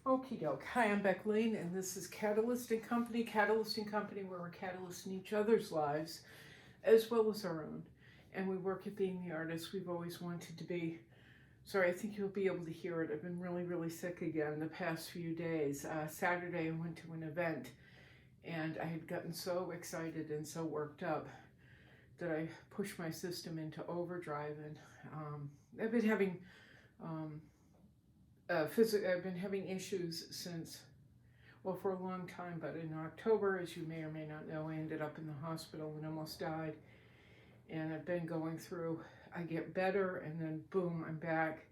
Okie doke. Hi, I'm Beck Lane, and this is Catalyst and Company. Catalyst and Company, where we're catalysts in each other's lives, as well as our own. And we work at being the artists we've always wanted to be. Sorry, I think you'll be able to hear it. I've been really, really sick again the past few days. Saturday, I went to an event, and I had gotten so excited and so worked up that I pushed my system into overdrive. And I've been having I've been having issues since, well, for a long time, but in October, as you may or may not know, I ended up in the hospital and almost died. And I've been going through, I get better, and then boom, I'm back.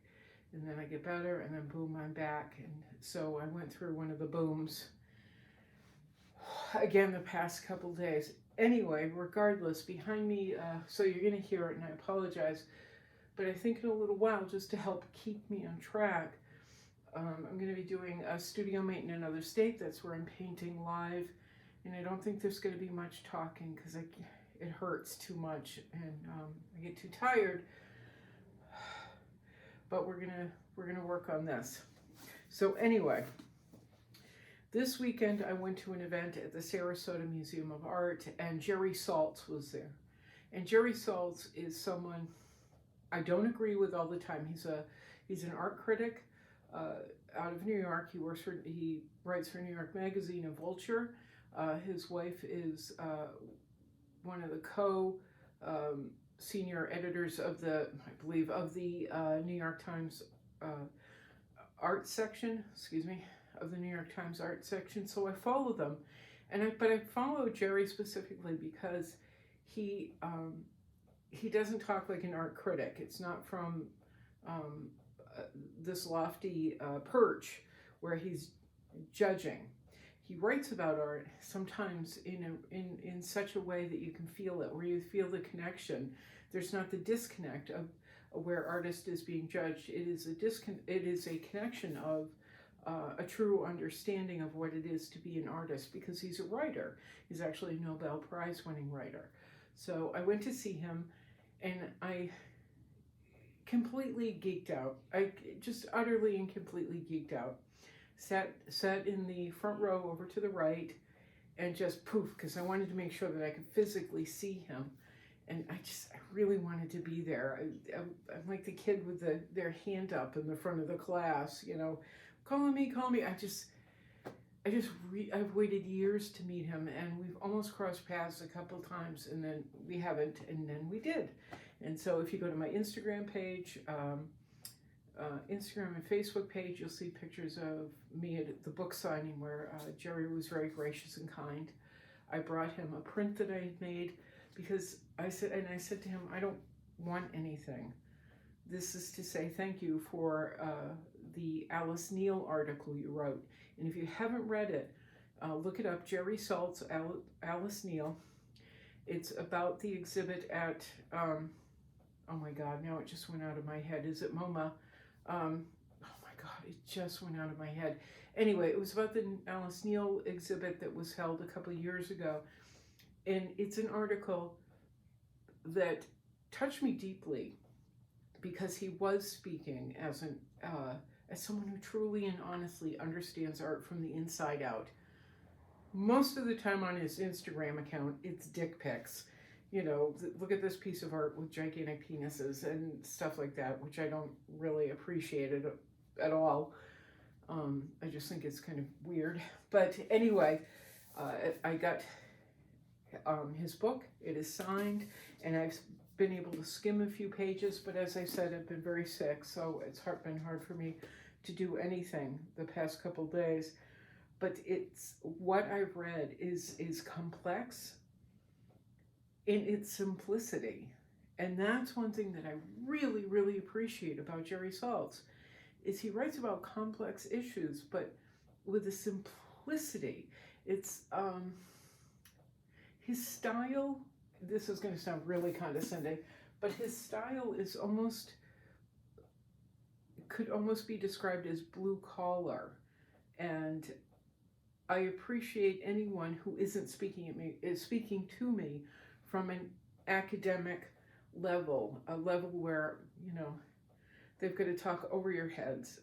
And then I get better, and then boom, I'm back. And so I went through one of the booms again the past couple days. Anyway, regardless, behind me, so you're going to hear it, and I apologize, but I think in a little while, just to help keep me on track, I'm going to be doing a studio meet in another state. That's where I'm painting live, and I don't think there's going to be much talking because it hurts too much, and I get too tired. But we're gonna work on this. So anyway, this weekend I went to an event at the Sarasota Museum of Art, and Jerry Saltz was there. And Jerry Saltz is someone I don't agree with all the time. He's an art critic out of New York. He writes for New York Magazine and Vulture. His wife is one of the senior editors of the New York Times art section. Of the New York Times art section. So I follow them, but I follow Jerry specifically because he doesn't talk like an art critic. It's not from this lofty perch where he's judging. He writes about art sometimes in such a way that you can feel it, where you feel the connection. There's not the disconnect of where artist is being judged. It is a connection of a true understanding of what it is to be an artist, because he's a writer. He's actually a Nobel Prize winning writer. So I went to see him, and I completely geeked out. I just utterly and completely geeked out. Sat in the front row over to the right, and just poof, because I wanted to make sure that I could physically see him. And I really wanted to be there. I'm like the kid with their hand up in the front of the class, calling me. I've waited years to meet him, and we've almost crossed paths a couple times, and then we haven't, and then we did. And so if you go to my Instagram page, Instagram and Facebook page, you'll see pictures of me at the book signing where Jerry was very gracious and kind. I brought him a print that I had made because I said to him, I don't want anything. This is to say thank you for the Alice Neal article you wrote. And if you haven't read it, look it up, Jerry Saltz, Alice Neal. It's about the exhibit at, oh my God, now it just went out of my head. Is it MoMA? Oh my God, it just went out of my head. Anyway, it was about the Alice Neal exhibit that was held a couple of years ago. And it's an article that touched me deeply because he was speaking as someone who truly and honestly understands art from the inside out. Most of the time on his Instagram account, it's dick pics. Look at this piece of art with gigantic penises and stuff like that, which I don't really appreciate it at all. I just think it's kind of weird. But anyway, I got his book. It is signed, and I've been able to skim a few pages, but as I said, I've been very sick, so it's been hard for me to do anything the past couple days. But what I've read is complex in its simplicity. And that's one thing that I really, really appreciate about Jerry Saltz, is he writes about complex issues, but with a simplicity. It's his style, this is going to sound really condescending, but his style could almost be described as blue collar. And I appreciate anyone who isn't is speaking to me from an academic level, a level where, they've got to talk over your heads.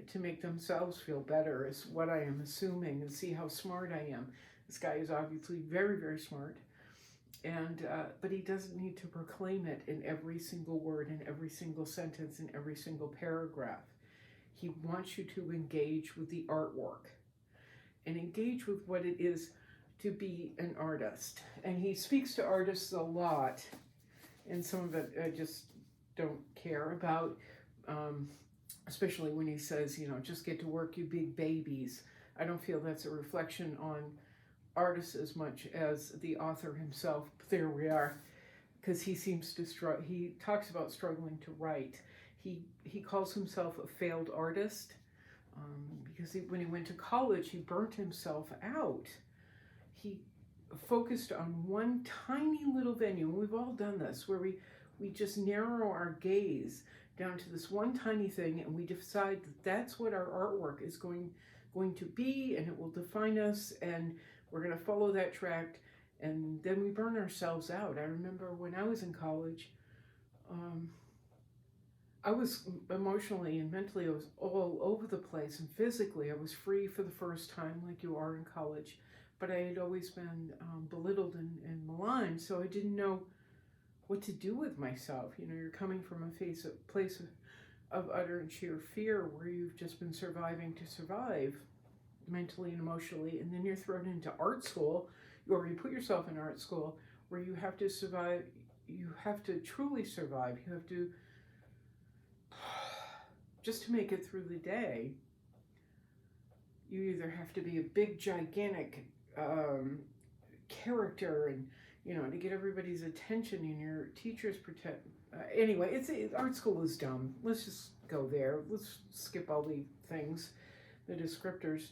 to make themselves feel better, is what I am assuming, and see how smart I am. This guy is obviously very, very smart, and but he doesn't need to proclaim it in every single word, in every single sentence, in every single paragraph. He wants you to engage with the artwork and engage with what it is to be an artist. And he speaks to artists a lot, and some of it I just don't care about, especially when he says, just get to work, you big babies. I don't feel that's a reflection on artists as much as the author himself. But there we are, because he seems to he talks about struggling to write. He calls himself a failed artist, because when he went to college, he burnt himself out. He focused on one tiny little venue, and we've all done this, where we just narrow our gaze down to this one tiny thing, and we decide that that's what our artwork is going to be, and it will define us, and we're going to follow that track, and then we burn ourselves out. I remember when I was in college, I was emotionally and mentally, I was all over the place, and physically I was free for the first time, like you are in college, but I had always been belittled and maligned, so I didn't know what to do with myself. You're coming from a place of utter and sheer fear, where you've just been surviving to survive mentally and emotionally, and then you're thrown into art school, or you put yourself in art school, where you have to survive. You have to truly survive. You have to, just to make it through the day, you either have to be a big gigantic character, and to get everybody's attention, and your teachers anyway, art school is dumb. Let's just go there. Let's skip all the things, the descriptors,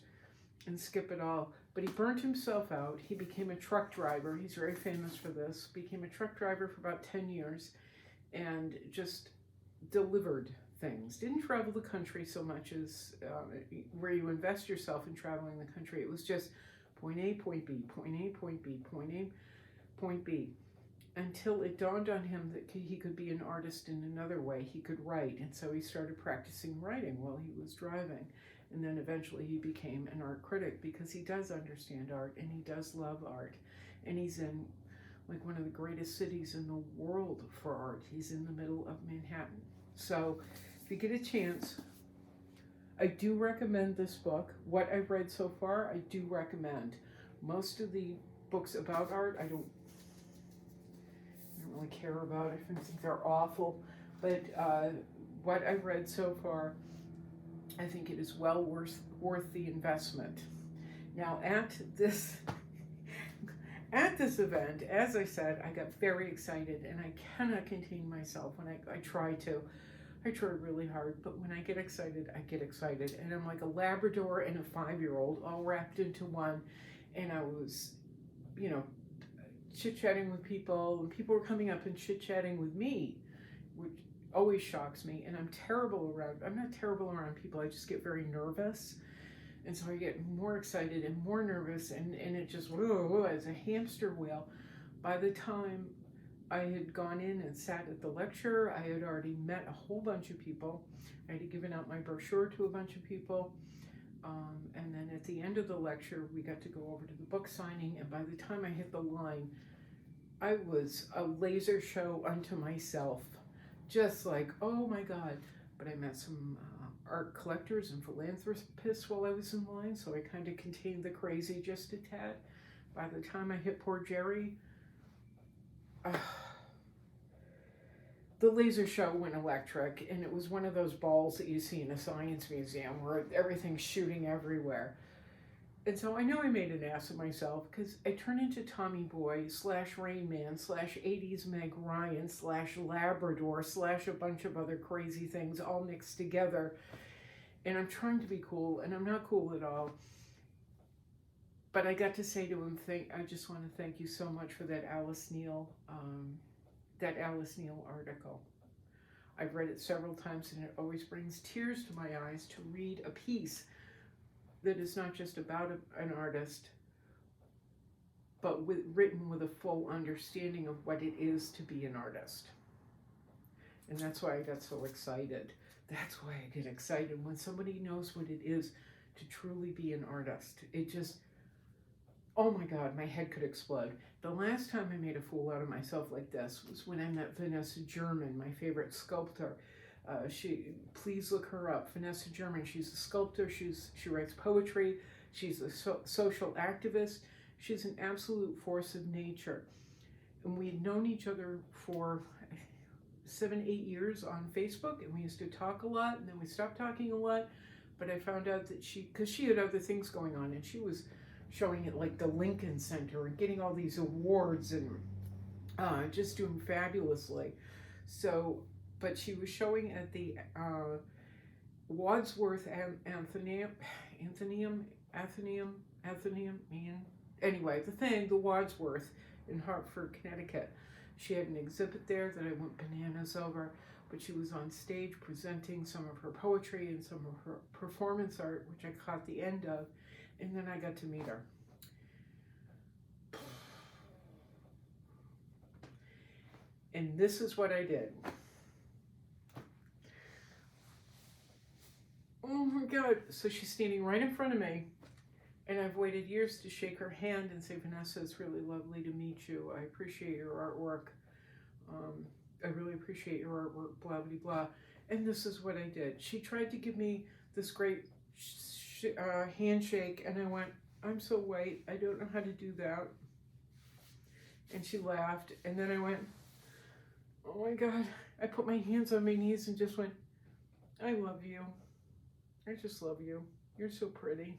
and skip it all. But he burnt himself out. He became a truck driver. He's very famous for this. Became a truck driver for about 10 years, and just delivered things. Didn't travel the country so much as where you invest yourself in traveling the country. It was just point A, point B, point A, point B, point A, point B, until it dawned on him that he could be an artist in another way. He could write, and so he started practicing writing while he was driving. And then eventually he became an art critic, because he does understand art, and he does love art. And he's in like one of the greatest cities in the world for art. He's in the middle of Manhattan. So if you get a chance, I do recommend this book. What I've read so far, I do recommend. Most of the books about art, I don't really care about. I think they're awful. But what I've read so far, I think it is well worth the investment. Now at this event, as I said, I got very excited, and I cannot contain myself when I try to. I try really hard, but when I get excited, I get excited. And I'm like a Labrador and a 5-year-old all wrapped into one. And I was, chit-chatting with people, and people were coming up and chit-chatting with me, which always shocks me. And I'm not terrible around people, I just get very nervous. And so I get more excited and more nervous, and it just, as a hamster wheel. By the time I had gone in and sat at the lecture, I had already met a whole bunch of people. I had given out my brochure to a bunch of people. And then at the end of the lecture, we got to go over to the book signing. And by the time I hit the line, I was a laser show unto myself. Just like, oh my God. But I met some art collectors and philanthropists while I was in line, so I kind of contained the crazy just a tad. By the time I hit poor Jerry, the laser show went electric, and it was one of those balls that you see in a science museum where everything's shooting everywhere. And so I know I made an ass of myself, because I turned into Tommy Boy / Rain Man / 80s Meg Ryan / Labrador / a bunch of other crazy things all mixed together. And I'm trying to be cool, and I'm not cool at all. But I got to say to him, I just want to thank you so much for that Alice Neal article. I've read it several times, and it always brings tears to my eyes to read a piece that is not just about an artist, but written with a full understanding of what it is to be an artist. And that's why I got so excited. That's why I get excited when somebody knows what it is to truly be an artist. It just, oh my God, my head could explode. The last time I made a fool out of myself like this was when I met Vanessa German, my favorite sculptor. Please look her up. Vanessa German. She's a sculptor. She writes poetry. She's a social activist. She's an absolute force of nature. And we had known each other for 7-8 years on Facebook, and we used to talk a lot, and then we stopped talking a lot. But I found out that because she had other things going on, and she was showing at like the Lincoln Center and getting all these awards and just doing fabulously. So, but she was showing at the Wadsworth Athenaeum, anyway, the Wadsworth in Hartford, Connecticut. She had an exhibit there that I went bananas over, but she was on stage presenting some of her poetry and some of her performance art, which I caught the end of, and then I got to meet her. And this is what I did. Oh my God. So she's standing right in front of me, and I've waited years to shake her hand and say, Vanessa, it's really lovely to meet you. I appreciate your artwork. I really appreciate your artwork, blah, blah, blah. And this is what I did. She tried to give me this great handshake, and I went, I'm so white, I don't know how to do that. And she laughed, and then I went, oh my God. I put my hands on my knees and just went, I love you. I just love you. You're so pretty.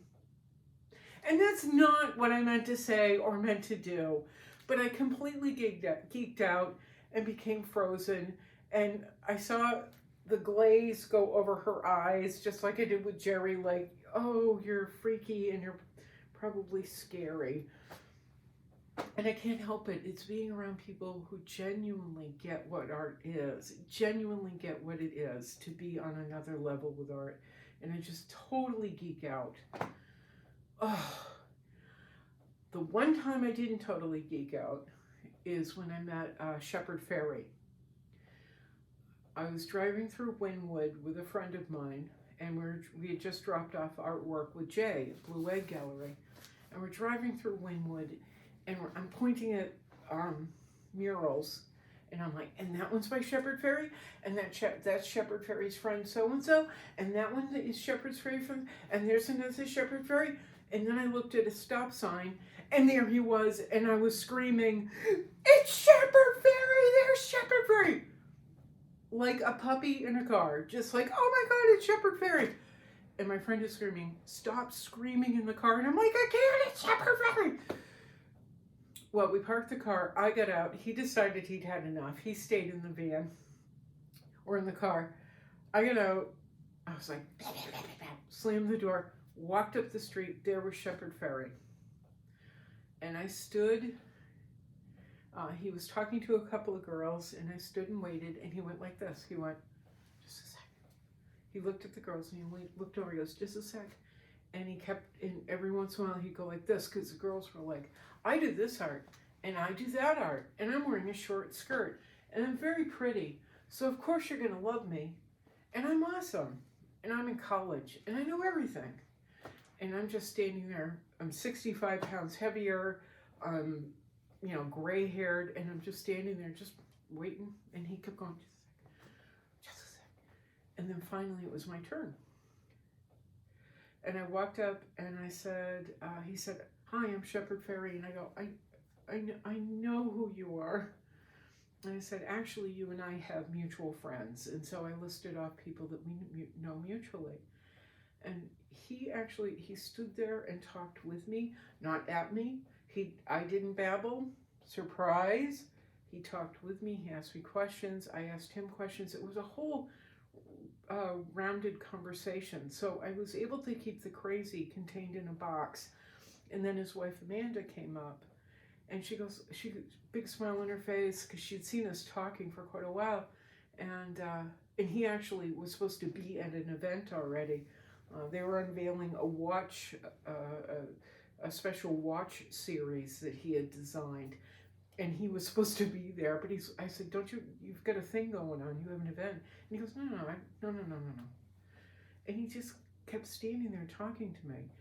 And that's not what I meant to say or meant to do, but I completely geeked out and became frozen, and I saw the glaze go over her eyes, just like I did with Jerry, like, oh, you're freaky and you're probably scary. And I can't help it. It's being around people who genuinely get what art is, genuinely get what it is to be on another level with art. And I just totally geek out. Oh, the one time I didn't totally geek out is when I met Shepard Fairey. I was driving through Wynwood with a friend of mine, and we had just dropped off artwork with Jay at Blue Egg Gallery. And we're driving through Wynwood, and I'm pointing at murals, and I'm like, and that one's by Shepard Fairey, and that's Shepard Fairey's friend so-and-so, and that one is Shepard Fairey from, and there's another Shepard Fairey. And then I looked at a stop sign, and there he was, and I was screaming, it's Shepard Fairey, there's Shepard Fairey! Like a puppy in a car, just like, oh my God, it's Shepard Fairey. And my friend is screaming, stop screaming in the car, and I'm like, I can't, it's Shepard Fairey! Well, we parked the car, I got out, he decided he'd had enough, he stayed in the van, or in the car. I got out, I was like, blah, blah, blah, blah, slammed the door, walked up the street, there was Shepard Fairey. And I stood, he was talking to a couple of girls, and I stood and waited, and he went like this. He went, just a sec. He looked at the girls, and he looked over, he goes, just a sec. And he kept, and every once in a while, he'd go like this, because the girls were like, I do this art, and I do that art, and I'm wearing a short skirt, and I'm very pretty, so of course you're going to love me, and I'm awesome, and I'm in college, and I know everything. And I'm just standing there. I'm 65 pounds heavier. I'm, gray-haired, and I'm just standing there, just waiting. And he kept going, just a sec. And then finally, it was my turn. And I walked up, and I said, he said, hi, I'm Shepard Fairey. And I go, I know who you are. And I said, actually, you and I have mutual friends. And so I listed off people that we know mutually. And he stood there and talked with me, not at me. I didn't babble, surprise. He talked with me, he asked me questions, I asked him questions. It was a whole rounded conversation. So I was able to keep the crazy contained in a box. And then his wife Amanda came up, and she big smile on her face, because she'd seen us talking for quite a while. And he actually was supposed to be at an event already. They were unveiling a watch, a special watch series that he had designed. and he was supposed to be there, but I said, don't you've got a thing going on, you have an event. And he goes, no. And he just kept standing there talking to me.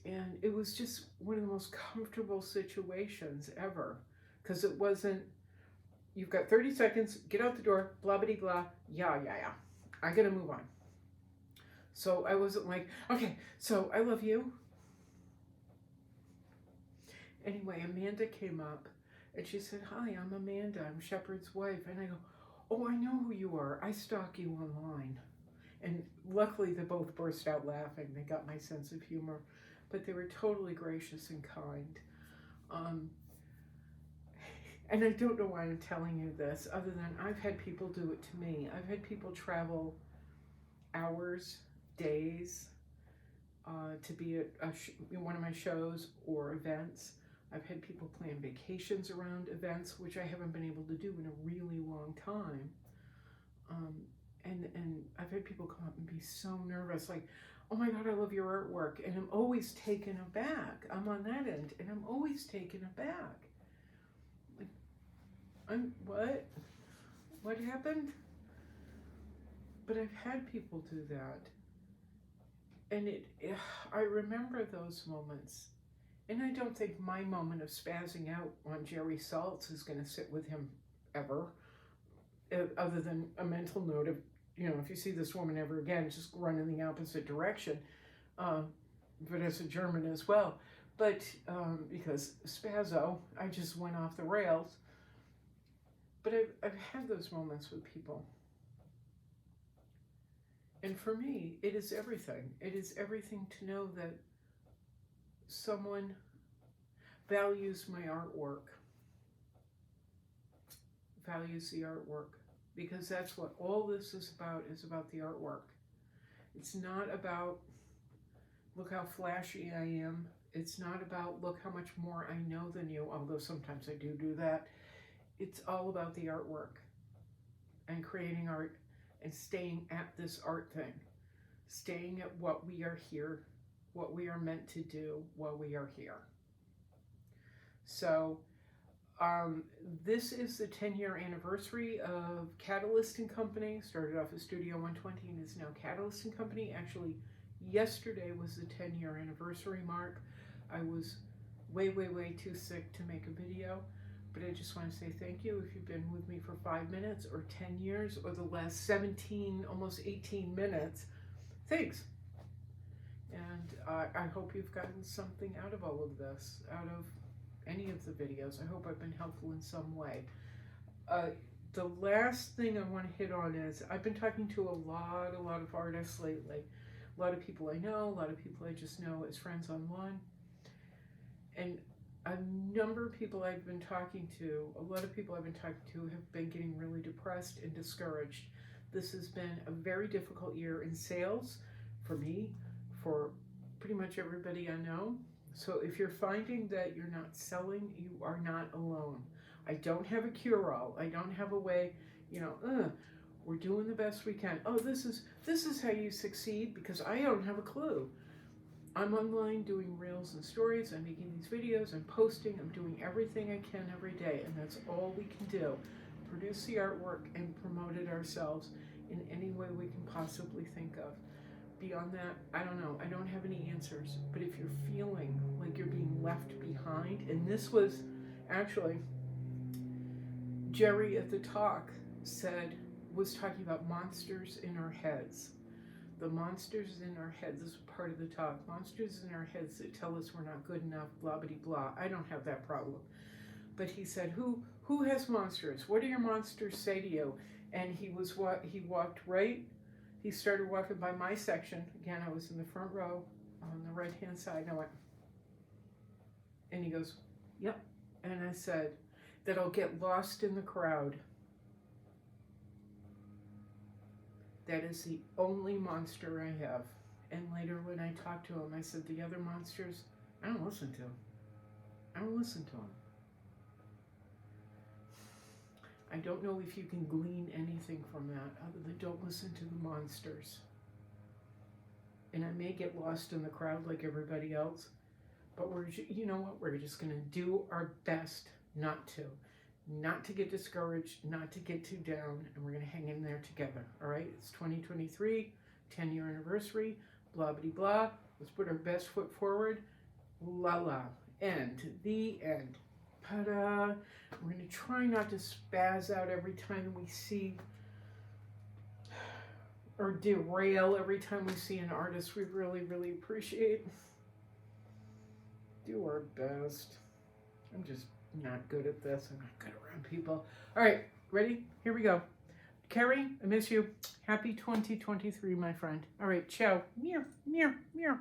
And it was just one of the most comfortable situations ever. Because it wasn't, you've got 30 seconds, get out the door, blah, blah, blah, yeah. I gotta move on. So I wasn't like, okay, so I love you. Anyway, Amanda came up and she said, hi, I'm Amanda, I'm Shepard's wife. And I go, oh, I know who you are. I stalk you online. And luckily they both burst out laughing. They got my sense of humor, but they were totally gracious and kind. And I don't know why I'm telling you this, other than I've had people do it to me. I've had people travel hours, days, to be at one of my shows or events. I've had people plan vacations around events, which I haven't been able to do in a really long time. And I've had people come up and be so nervous, like, oh my God, I love your artwork. And I'm always taken aback. I'm on that end, and I'm always taken aback. Like, what? What happened? But I've had people do that. And I remember those moments. And I don't think my moment of spazzing out on Jerry Saltz is going to sit with him ever, other than a mental note of, if you see this woman ever again, just run in the opposite direction. But as a German as well. But because spazzo, I just went off the rails. But I've had those moments with people. And for me, it is everything. It is everything to know that someone values my artwork, values the artwork, because that's what all this is about the artwork. It's not about, look how flashy I am. It's not about, look how much more I know than you, although sometimes I do that. It's all about the artwork and creating art and staying at this art thing, staying at what we are here, what we are meant to do while we are here. So this is the 10-year anniversary of Catalyst & Company. Started off as Studio 120 and is now Catalyst & Company. Actually, yesterday was the 10-year anniversary mark. I was way too sick to make a video, but I just want to say thank you if you've been with me for 5 minutes or 10 years or the last 17, almost 18 minutes. Thanks. And I hope you've gotten something out of all of this, out of any of the videos. I hope I've been helpful in some way. The last thing I want to hit on is I've been talking to a lot of artists lately. A lot of people I know, a lot of people I just know as friends online. And a number of people I've been talking to, a lot of people I've been talking to have been getting really depressed and discouraged. This has been a very difficult year in sales for me, for pretty much everybody I know. So if you're finding that you're not selling, you are not alone. I don't have a cure-all. I don't have a way, we're doing the best we can. Oh, this is how you succeed, because I don't have a clue. I'm online doing reels and stories. I'm making these videos. I'm posting. I'm doing everything I can every day, and that's all we can do. Produce the artwork and promote it ourselves in any way we can possibly think of. Beyond that, I don't know. I don't have any answers. But if you're feeling like you're being left behind, and this was actually Jerry at the talk was talking about monsters in our heads. The monsters in our heads, this is part of the talk, monsters in our heads that tell us we're not good enough, blah, blah, blah. I don't have that problem. But he said, who has monsters? What do your monsters say to you? And he walked right, he started walking by my section. Again, I was in the front row on the right-hand side, and I went, and he goes, yep. And I said, that I'll get lost in the crowd. That is the only monster I have. And later when I talked to him, I said, the other monsters, I don't listen to them. I don't listen to them. I don't know if you can glean anything from that other than don't listen to the monsters. And I may get lost in the crowd like everybody else, but we're just going to do our best not to get discouraged, not to get too down, and we're going to hang in there together. All right, it's 2023, 10-year anniversary, blah, blah, blah. Let's put our best foot forward. La la. End. The end. Ta-da. We're going to try not to spaz out every time we see, or derail every time we see an artist we really, really appreciate. Do our best. I'm just not good at this. I'm not good around people. All right, ready? Here we go. Carrie, I miss you. Happy 2023, my friend. All right, ciao. Meow, meow, meow.